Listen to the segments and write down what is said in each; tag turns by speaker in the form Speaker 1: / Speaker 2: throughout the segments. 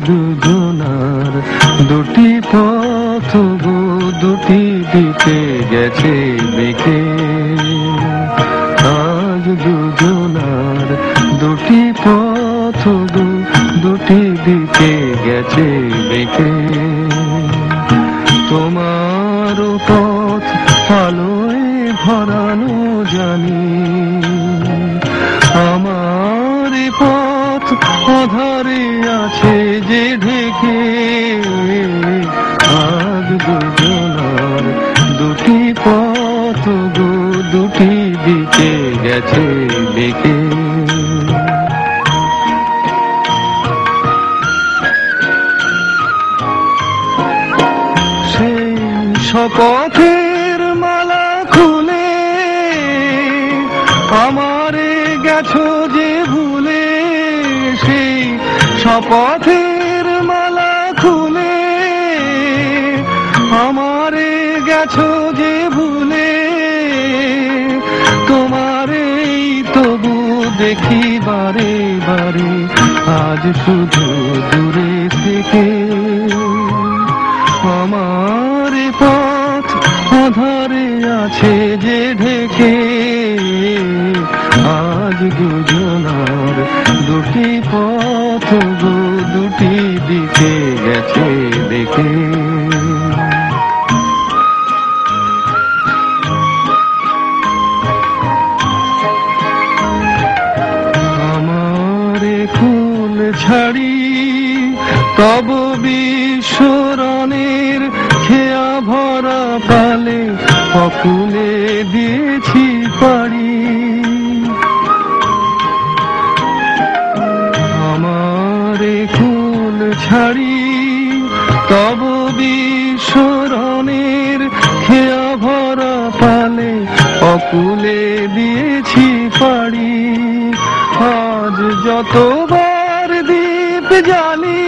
Speaker 1: দুজনার দুটি পথ গো দুটি দিকে গেছে বেঁকে। আজ দুজনার দুটি পথ গো দুটি দিকে গেছে বেঁকে। তোমার পথ আলোয় ভরানো জানি, আমার পথ অধারে আছে যে ঢেকে। আজ দুজনার দুটি পথ গো দুটি দিকে গেছে বেঁকে। সেই শপথের মালা খুলে আমারে গেছো যে ভুলে। সেই শপথের মালা খুলে আমারে গেছো যে ভুলে। তোমারেই তবু দেখি বারে বারে আজ শুধু দূরে থেকে। আমার পথ অধারে আছে যে ঢেকে। আজ দুজনার দুটি পথ গো দুটি দিকে গেছে দেখে। আমারে ফুল ছাড়ি তব বিশ্বরণের খেয়া ভরা পালে অকুলে দিয়েছি পাড়ি। আমারে ফুল ছাড়ি তব বিশ্বরণের খেয়া ভরা পালে অকুলে দিয়েছি পাড়ি। আজ যতবার দীপ জ্বালি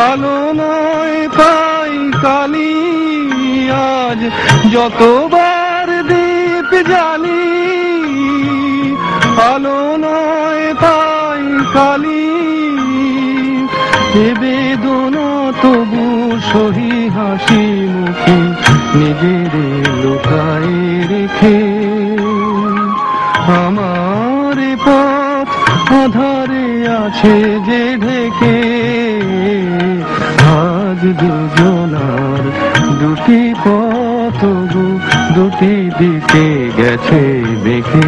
Speaker 1: আলো নয় পাই কালি। আজ যতবার দীপ জ্বালি আলো নয় পাই কালি। এ বেদনা তবু সহি হাসি মুখে নিজের লুকায় রেখে। আমার পথ আধারে আছে যে ঢেকে। আজ দুজনার দুটি পথ দুটি দিকে গেছে বেঁকে।